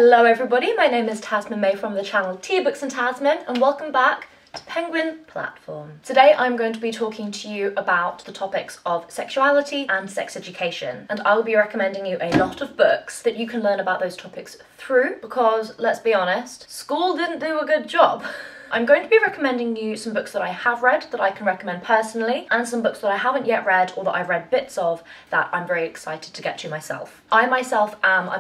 Hello everybody, my name is Tazmyn May from the channel Tea Books and Tazmyn, and welcome back to Penguin Platform. Today I'm going to be talking to you about the topics of sexuality and sex education, and I will be recommending you a lot of books that you can learn about those topics through, because let's be honest, school didn't do a good job. I'm going to be recommending you some books that I have read that I can recommend personally, and some books that I haven't yet read or that I've read bits of that I'm very excited to get to myself. I'm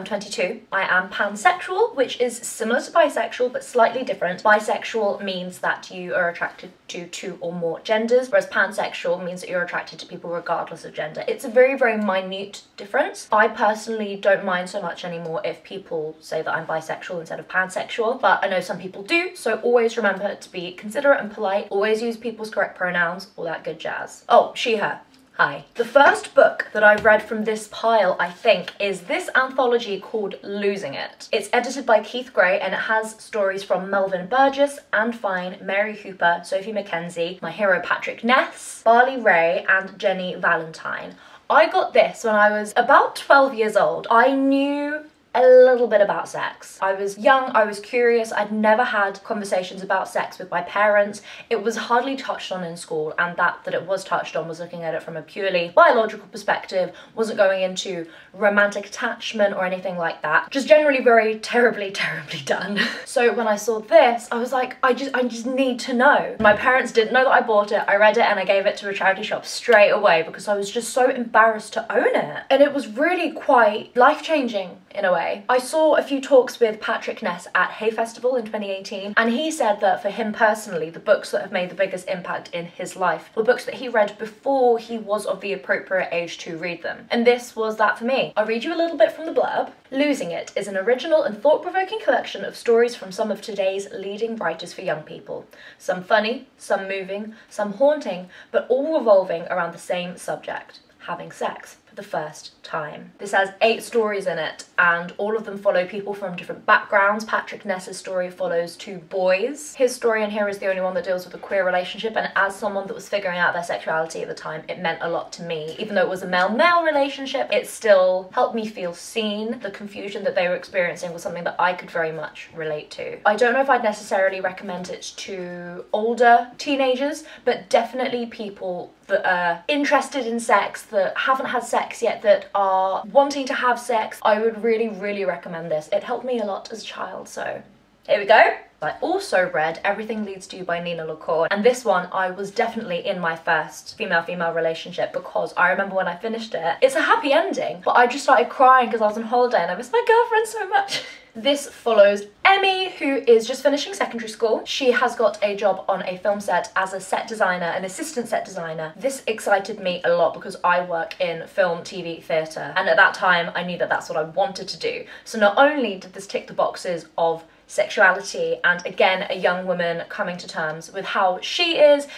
22. I am pansexual, which is similar to bisexual but slightly different. Bisexual means that you are attracted to two or more genders, whereas pansexual means that you're attracted to people regardless of gender. It's a very, very minute difference. I personally don't mind so much anymore if people say that I'm bisexual instead of pansexual, but I know some people do, so always remember to be considerate and polite, always use people's correct pronouns, all that good jazz. Oh, she, her. Hi. The first book that I've read from this pile, I think, is this anthology called Losing It. It's edited by Keith Gray and it has stories from Melvin Burgess, Anne Fine, Mary Hooper, Sophie Mackenzie, my hero Patrick Ness, Barley Ray, and Jenny Valentine. I got this when I was about 12 years old. I knew a little bit about sex. I was young, I was curious, I'd never had conversations about sex with my parents. It was hardly touched on in school, and that it was touched on was looking at it from a purely biological perspective, wasn't going into romantic attachment or anything like that. Just generally very terribly done. So when I saw this, I was like, I just need to know. My parents didn't know that I bought it. I read it and I gave it to a charity shop straight away because I was just so embarrassed to own it. And it was really quite life-changing in a way. I saw a few talks with Patrick Ness at Hay Festival in 2018, and he said that for him personally, the books that have made the biggest impact in his life were books that he read before he was of the appropriate age to read them. And this was that for me. I'll read you a little bit from the blurb. Losing It is an original and thought-provoking collection of stories from some of today's leading writers for young people. Some funny, some moving, some haunting, but all revolving around the same subject: having sex for the first time. This has 8 stories in it, and all of them follow people from different backgrounds. Patrick Ness's story follows 2 boys. His story in here is the only one that deals with a queer relationship, and as someone that was figuring out their sexuality at the time, it meant a lot to me. Even though it was a male-male relationship, it still helped me feel seen. The confusion that they were experiencing was something that I could very much relate to. I don't know if I'd necessarily recommend it to older teenagers, but definitely people that are interested in sex, that haven't had sex yet, that are wanting to have sex. I would really recommend this. It helped me a lot as a child, so here we go. I also read Everything Leads to You by Nina LaCour, and this one I was definitely in my first female-female relationship, because I remember when I finished it, it's a happy ending, but I just started crying because I was on holiday and I missed my girlfriend so much. This follows Emmy, who is just finishing secondary school. She has got a job on a film set as a set designer, an assistant set designer. This excited me a lot because I work in film, TV, theatre, and at that time I knew that that's what I wanted to do. So not only did this tick the boxes of sexuality and, again, a young woman coming to terms with how she is.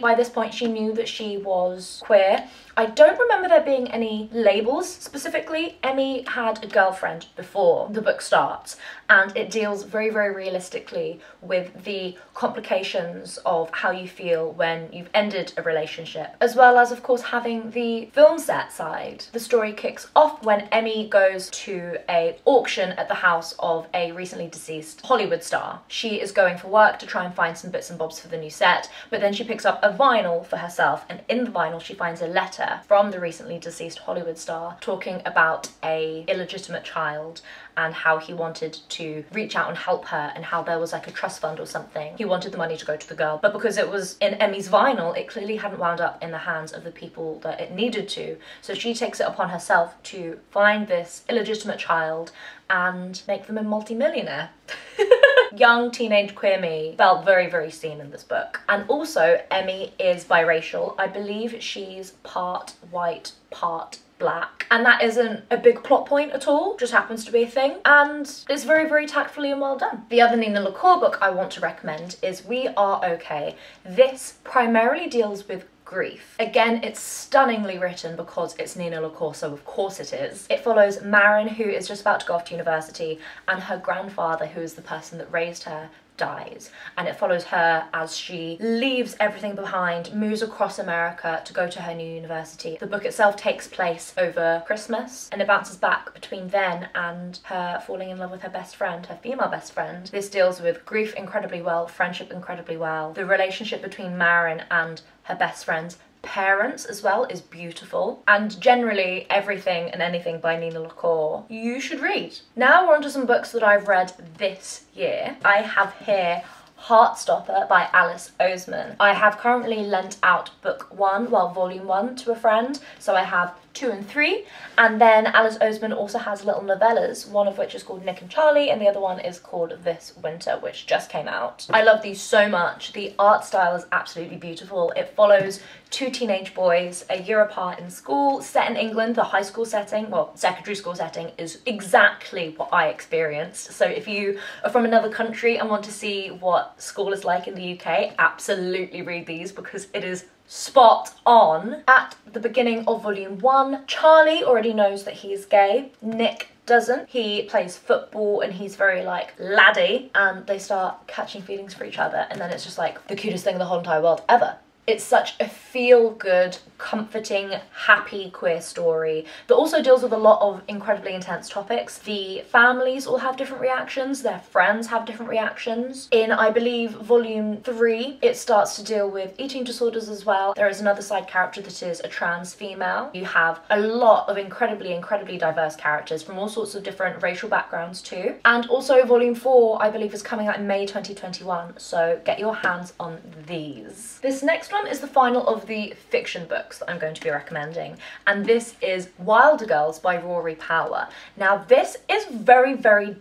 By this point, she knew that she was queer. I don't remember there being any labels specifically. Emmy had a girlfriend before the book starts, and it deals very realistically with the complications of how you feel when you've ended a relationship, as well as, of course, having the film set side. The story kicks off when Emmy goes to an auction at the house of a recently deceased Hollywood star. She is going for work to try and find some bits and bobs for the new set, but then she picks up a vinyl for herself, and in the vinyl she finds a letter from the recently deceased Hollywood star talking about a illegitimate child and how he wanted to reach out and help her, and how there was like a trust fund or something. He wanted the money to go to the girl, but because it was in Emmy's vinyl, it clearly hadn't wound up in the hands of the people that it needed to. So she takes it upon herself to find this illegitimate child and make them a multi-millionaire. Young teenage queer me felt very seen in this book. And also, Emmy is biracial. I believe she's part white, part black, and that isn't a big plot point at all, just happens to be a thing, and it's very tactfully and well done. The other Nina LaCour book I want to recommend is We Are Okay. This primarily deals with grief. Again, it's stunningly written because it's Nina LaCour, so of course it is. It follows Marin, who is just about to go off to university, and her grandfather, who is the person that raised her, dies, and it follows her as she leaves everything behind, moves across America to go to her new university. The book itself takes place over Christmas, and it bounces back between then and her falling in love with her best friend, her female best friend. This deals with grief incredibly well, friendship incredibly well. The relationship between Marin and her best friend's parents as well is beautiful, and generally everything and anything by Nina LaCour you should read. Now we're on to some books that I've read this year. I have here Heartstopper by Alice Oseman. I have currently lent out book 1, well volume 1, to a friend, so I have 2 and 3, and then Alice Oseman also has little novellas, one of which is called Nick and Charlie and the other one is called This Winter, which just came out. I love these so much. The art style is absolutely beautiful. It follows 2 teenage boys a year apart in school, set in England. The high school setting, well, secondary school setting, is exactly what I experienced. So if you are from another country and want to see what school is like in the UK, absolutely read these because it is spot on. At the beginning of volume 1, Charlie already knows that he's gay. Nick doesn't. He plays football and he's very like laddie, and they start catching feelings for each other, and then it's just like the cutest thing in the whole entire world ever. It's such a feel-good, comforting, happy queer story that also deals with a lot of incredibly intense topics. The families all have different reactions, their friends have different reactions. In, I believe, volume 3, it starts to deal with eating disorders as well. There is another side character that is a trans female. You have a lot of incredibly diverse characters from all sorts of different racial backgrounds too. And also volume 4, I believe, is coming out in May 2021, so get your hands on these. This next one is the final of the fiction books that I'm going to be recommending, and this is Wilder Girls by Rory Power. Now this is very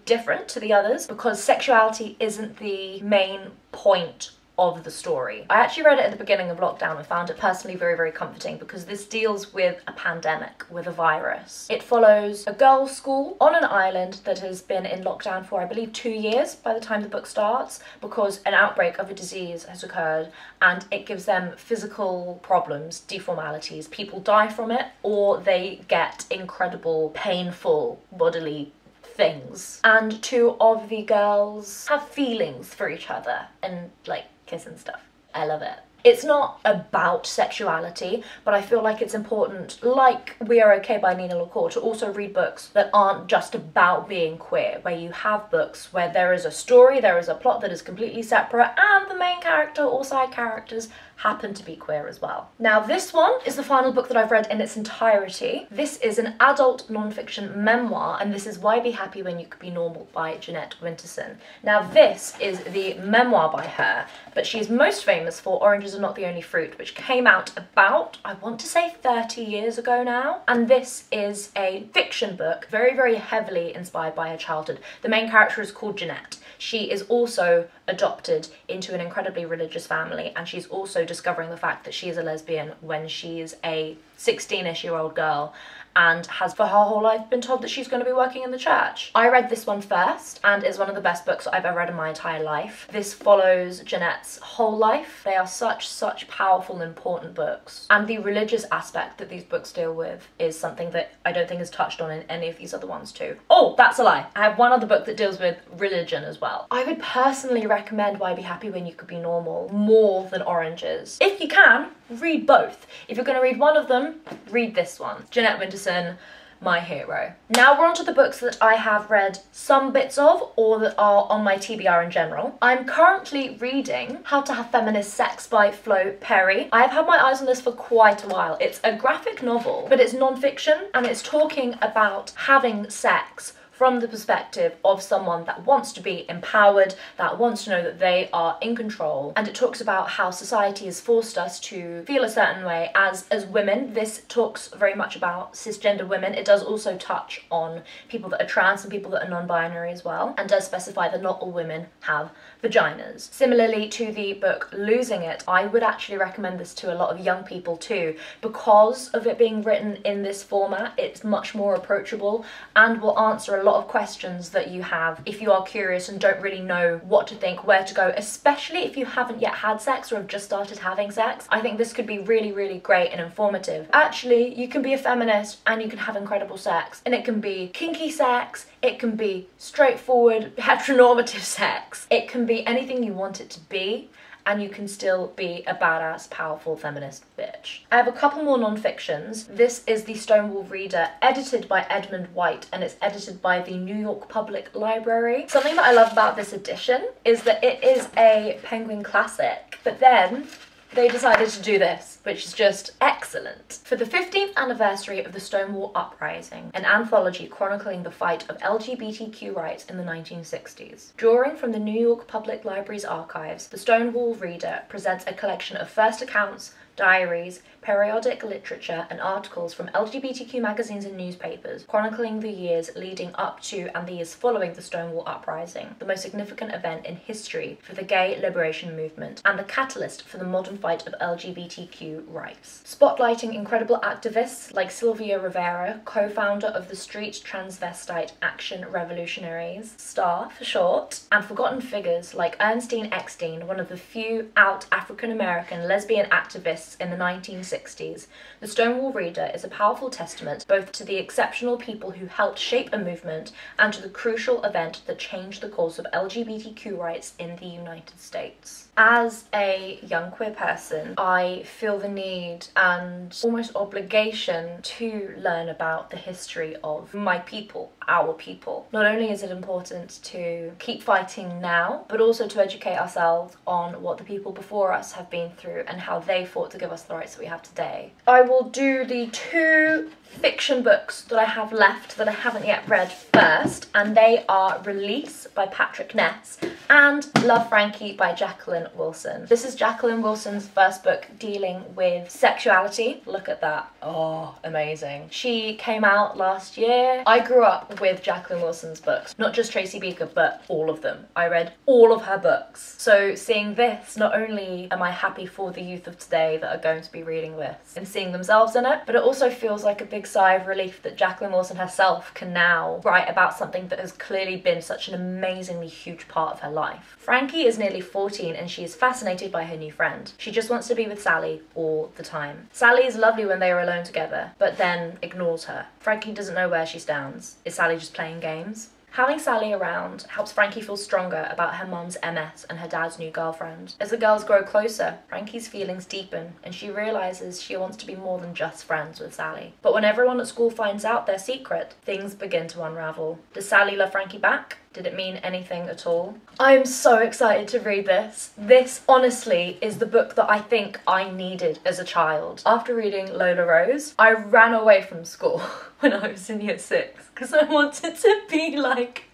different to the others because sexuality isn't the main point of the story. I actually read it at the beginning of lockdown and found it personally very comforting because this deals with a pandemic, with a virus. It follows a girls' school on an island that has been in lockdown for, I believe, 2 years by the time the book starts because an outbreak of a disease has occurred, and it gives them physical problems, deformalities. People die from it or they get incredible, painful bodily things. And 2 of the girls have feelings for each other and like kiss and stuff. I love it. It's not about sexuality, but I feel like it's important, like We Are Okay by Nina LaCour, to also read books that aren't just about being queer, where you have books where there is a story, there is a plot that is completely separate, and the main character or side characters happen to be queer as well. Now this one is the final book that I've read in its entirety. This is an adult non-fiction memoir, and this is Why Be Happy When You Could Be Normal by Jeanette Winterson. Now this is the memoir by her, but she's most famous for Oranges Are Not the Only Fruit, which came out about, I want to say 30 years ago now. And this is a fiction book, very heavily inspired by her childhood. The main character is called Jeanette. She is also adopted into an incredibly religious family, and she's also discovering the fact that she is a lesbian when she's a 16-ish-year-old girl and has for her whole life been told that she's going to be working in the church. I read this one first and is one of the best books I've ever read in my entire life. This follows Jeanette's whole life. They are such powerful and important books, and the religious aspect that these books deal with is something that I don't think is touched on in any of these other ones too. Oh, that's a lie. I have one other book that deals with religion as well. I would personally recommend Why Be Happy When You Could Be Normal more than Oranges. If you can, read both. If you're going to read one of them, read this one. Jeanette Winterson, my hero. Now we're on to the books that I have read some bits of or that are on my TBR in general. I'm currently reading How to Have Feminist Sex by Flo Perry. I have had my eyes on this for quite a while. It's a graphic novel, but it's non-fiction, and it's talking about having sex from the perspective of someone that wants to be empowered, that wants to know that they are in control. And it talks about how society has forced us to feel a certain way as women. This talks very much about cisgender women. It does also touch on people that are trans and people that are non-binary as well, and does specify that not all women have vaginas. Similarly to the book Losing It, I would actually recommend this to a lot of young people too. Because of it being written in this format, it's much more approachable and will answer a lot of questions that you have if you are curious and don't really know what to think, where to go, especially if you haven't yet had sex or have just started having sex. I think this could be really, really great and informative. Actually, you can be a feminist and you can have incredible sex, and it can be kinky sex, it can be straightforward heteronormative sex, it can be anything you want it to be, and you can still be a badass, powerful feminist bitch. I have a couple more non-fictions. This is the Stonewall Reader, edited by Edmund White, and it's edited by the New York Public Library. Something that I love about this edition is that it is a Penguin classic, but then they decided to do this, which is just excellent. For the 15th anniversary of the Stonewall Uprising, an anthology chronicling the fight of LGBTQ rights in the 1960s. Drawing from the New York Public Library's archives, the Stonewall Reader presents a collection of first accounts, diaries, periodic literature, and articles from LGBTQ magazines and newspapers, chronicling the years leading up to and the years following the Stonewall Uprising, the most significant event in history for the gay liberation movement, and the catalyst for the modern fight of LGBTQ rights. Spotlighting incredible activists like Sylvia Rivera, co-founder of the Street Transvestite Action Revolutionaries, STAR for short, and forgotten figures like Ernestine Eckstein, one of the few out African-American lesbian activists in the 1960s, the Stonewall Reader is a powerful testament both to the exceptional people who helped shape a movement and to the crucial event that changed the course of LGBTQ rights in the United States. As a young queer person, I feel the need and almost obligation to learn about the history of my people, our people. Not only is it important to keep fighting now, but also to educate ourselves on what the people before us have been through and how they fought to give us the rights that we have today. I will do the 2 fiction books that I have left that I haven't yet read first, and they are Release by Patrick Ness and Love Frankie by Jacqueline Wilson. This is Jacqueline Wilson's first book dealing with sexuality. Look at that. Oh, amazing. She came out last year. I grew up with Jacqueline Wilson's books, not just Tracy Beaker, but all of them. I read all of her books. So seeing this, not only am I happy for the youth of today that are going to be reading this and seeing themselves in it, but it also feels like a big sigh of relief that Jacqueline Wilson herself can now write about something that has clearly been such an amazingly huge part of her life. Frankie is nearly 14 and she is fascinated by her new friend. She just wants to be with Sally all the time. Sally is lovely when they are alone together, but then ignores her. Frankie doesn't know where she stands. Is Sally just playing games? Having Sally around helps Frankie feel stronger about her mum's MS and her dad's new girlfriend. As the girls grow closer, Frankie's feelings deepen and she realises she wants to be more than just friends with Sally. But when everyone at school finds out their secret, things begin to unravel. Does Sally love Frankie back? Did it mean anything at all? I'm so excited to read this. This honestly is the book that I think I needed as a child. After reading Lola Rose, I ran away from school when I was in year 6 because I wanted to be like,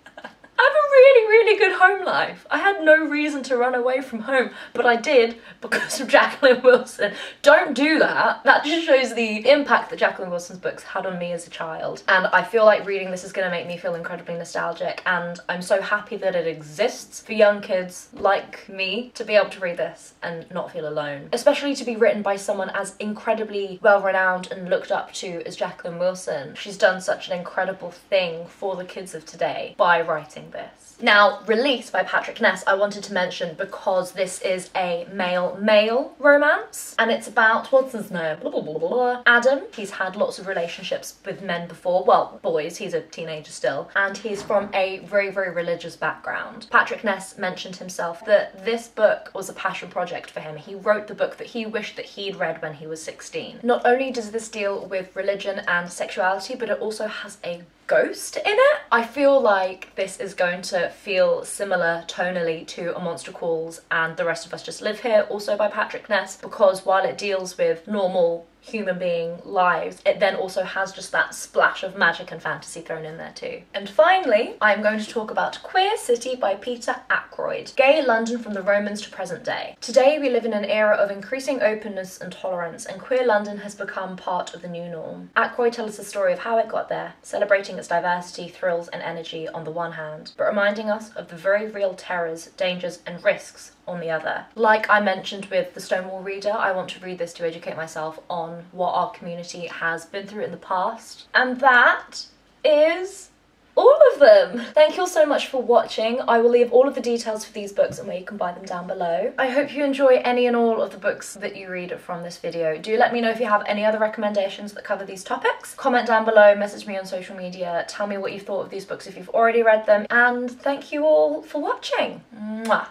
I have a really, really good home life. I had no reason to run away from home, but I did because of Jacqueline Wilson. Don't do that. That just shows the impact that Jacqueline Wilson's books had on me as a child. And I feel like reading this is going to make me feel incredibly nostalgic, and I'm so happy that it exists for young kids like me to be able to read this and not feel alone. Especially to be written by someone as incredibly well-renowned and looked up to as Jacqueline Wilson. She's done such an incredible thing for the kids of today by writing this. Now, Release by Patrick Ness I wanted to mention because this is a male-male romance, and it's about, what's his name? Blah, blah, blah, blah. Adam. He's had lots of relationships with men before, well, boys, he's a teenager still, and he's from a very, very religious background. Patrick Ness mentioned himself that this book was a passion project for him. He wrote the book that he wished that he'd read when he was 16. Not only does this deal with religion and sexuality, but it also has a ghost in it. I feel like this is going to feel similar tonally to A Monster Calls and The Rest of Us Just Live Here, also by Patrick Ness, because while it deals with normal human being lives, it then also has just that splash of magic and fantasy thrown in there too. And finally, I'm going to talk about Queer City by Peter Ackroyd, Gay London from the Romans to Present Day. Today we live in an era of increasing openness and tolerance, and queer London has become part of the new norm. Ackroyd tells us the story of how it got there, celebrating its diversity, thrills and energy on the one hand, but reminding us of the very real terrors, dangers and risks on the other. Like I mentioned with the Stonewall Reader, I want to read this to educate myself on what our community has been through in the past. And that is All of them! Thank you all so much for watching. I will leave all of the details for these books and where you can buy them down below. I hope you enjoy any and all of the books that you read from this video. Do let me know if you have any other recommendations that cover these topics. Comment down below, message me on social media, tell me what you thought of these books if you've already read them, and thank you all for watching. Mwah!